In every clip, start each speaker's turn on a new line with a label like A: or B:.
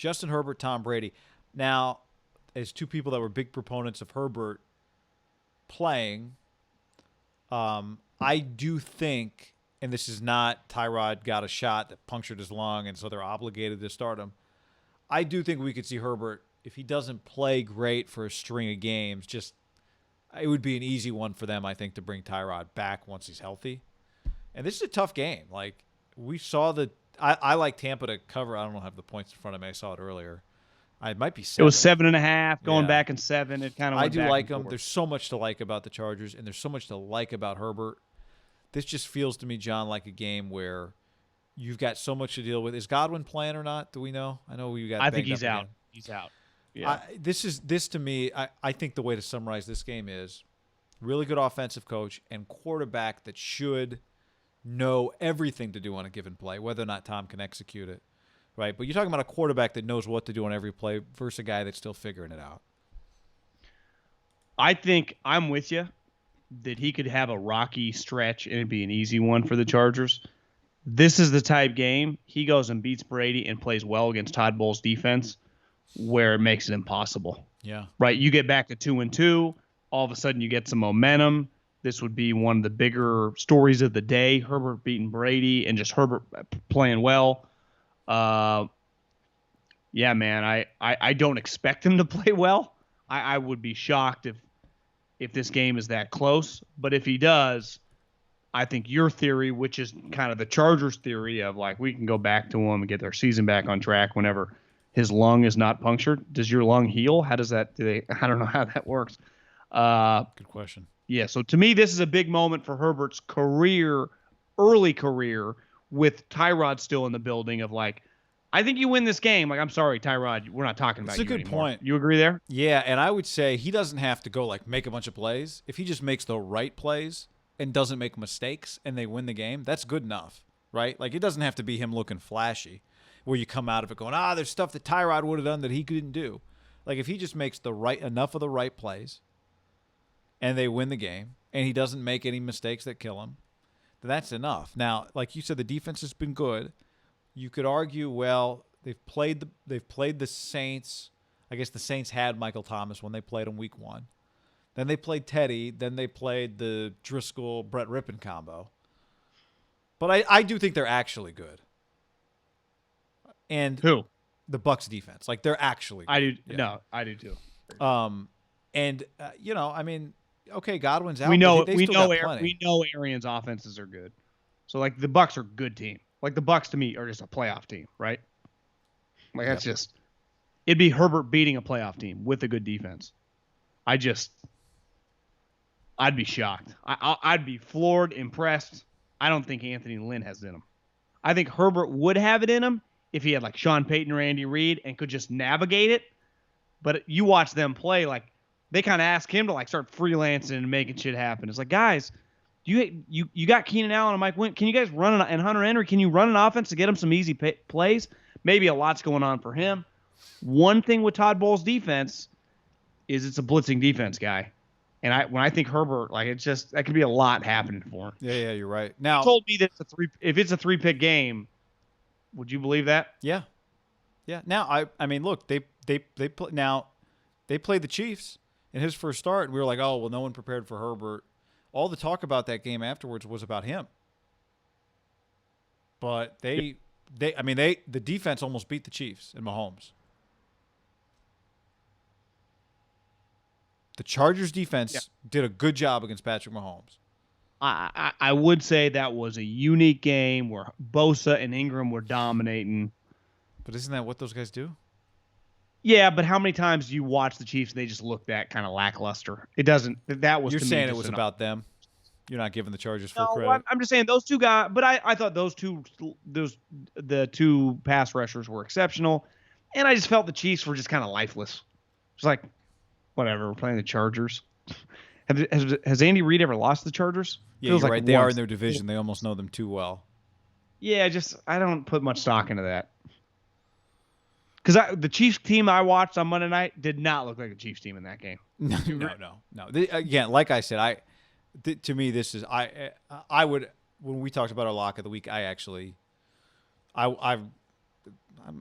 A: Justin Herbert, Tom Brady. Now, as two people that were big proponents of Herbert playing, I do think, and this is not Tyrod got a shot that punctured his lung, and so they're obligated to start him. I do think we could see Herbert, if he doesn't play great for a string of games, just it would be an easy one for them, I think, to bring Tyrod back once he's healthy. And this is a tough game. Like, we saw I like Tampa to cover. I don't have the points in front of me. I saw it earlier. It might be
B: It was
A: 7.
B: 7.5, going
A: Yeah.
B: back in 7. It kind of
A: I
B: went
A: do
B: back
A: like
B: and
A: them.
B: forth.
A: There's so much to like about the Chargers, and there's so much to like about Herbert. This just feels to me, John, like a game where you've got so much to deal with. Is Godwin playing or not? Do we know? I know we got.
B: I think
A: banged
B: he's
A: up
B: out.
A: again.
B: He's out. Yeah.
A: This to me. I think the way to summarize this game is really good offensive coach and quarterback that should know everything to do on a given play, whether or not Tom can execute it. Right, but you're talking about a quarterback that knows what to do on every play versus a guy that's still figuring it out.
B: I think I'm with you that he could have a rocky stretch and it'd be an easy one for the Chargers. This is the type game he goes and beats Brady and plays well against Todd Bowles' defense where it makes it impossible.
A: Yeah.
B: Right, you get back to 2-2, all of a sudden you get some momentum. This would be one of the bigger stories of the day, Herbert beating Brady and just Herbert playing well. Yeah, man, I don't expect him to play well. I would be shocked if this game is that close. But if he does, I think your theory, which is kind of the Chargers theory of like we can go back to him and get their season back on track whenever his lung is not punctured. Does your lung heal? How does that? I don't know how that works.
A: Good question.
B: Yeah, so to me, this is a big moment for Herbert's career, early career, with Tyrod still in the building of like, I think you win this game. Like, I'm sorry, Tyrod, we're not talking about you anymore.
A: It's a good point.
B: You agree there?
A: Yeah, and I would say he doesn't have to go like make a bunch of plays. If he just makes the right plays and doesn't make mistakes and they win the game, that's good enough, right? Like, it doesn't have to be him looking flashy where you come out of it going, there's stuff that Tyrod would have done that he didn't do. Like, if he just makes enough of the right plays and they win the game and he doesn't make any mistakes that kill him, then that's enough. Now, like you said, the defense has been good. You could argue, well, they've played the Saints. I guess the Saints had Michael Thomas when they played him week 1. Then they played Teddy. Then they played the Driscoll-Brett Rippon combo. But I do think they're actually good. And
B: who?
A: The Bucs defense. Like, they're actually good.
B: I do.
A: Yeah.
B: No, I do too.
A: And I mean, okay, Godwin's out.
B: We know.
A: They
B: We
A: still
B: know.
A: got plenty.
B: We know Arians' offenses are good. So like the Bucs are a good team. Like the Bucs to me are just a playoff team, right? Like that's just. It'd be Herbert beating a playoff team with a good defense. I'd be shocked. I'd be floored, impressed. I don't think Anthony Lynn has it in him. I think Herbert would have it in him if he had like Sean Payton or Andy Reid and could just navigate it. But you watch them play, like they kind of ask him to like start freelancing and making shit happen. It's like, guys, you got Keenan Allen and Mike Wynn. Can you guys run and Hunter Henry? Can you run an offense to get him some easy plays? Maybe a lot's going on for him. One thing with Todd Bowles' defense is it's a blitzing defense, guy. And when I think Herbert, like it's just that could be a lot happening for him.
A: Yeah, you're right. Now,
B: you told me that if it's a 3-pick game, would you believe that?
A: Yeah. Now I mean, look, they played the Chiefs in his first start, and we were like, oh well, no one prepared for Herbert. All the talk about that game afterwards was about him. But the defense almost beat the Chiefs and Mahomes. The Chargers defense did a good job against Patrick Mahomes.
B: I would say that was a unique game where Bosa and Ingram were dominating.
A: But isn't that what those guys do?
B: Yeah, but how many times do you watch the Chiefs and they just look that kind of lackluster? It doesn't. That was.
A: You're
B: to
A: saying
B: me
A: it was about them. You're not giving the Chargers full credit.
B: I'm just saying those two guys. But I thought the two pass rushers were exceptional, and I just felt the Chiefs were just kind of lifeless. It's like, whatever. We're playing the Chargers. Has Andy Reid ever lost the Chargers?
A: Yeah, you're right. They are in their division. They almost know them too well.
B: Yeah, I don't put much stock into that. Because the Chiefs team I watched on Monday night did not look like a Chiefs team in that game.
A: No. Again, like I said, to me, this is I would when we talked about our lock of the week. I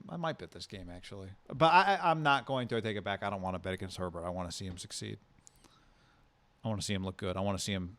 A: I might bet this game actually, but I'm not going to. I take it back. I don't want to bet against Herbert. I want to see him succeed. I want to see him look good. I want to see him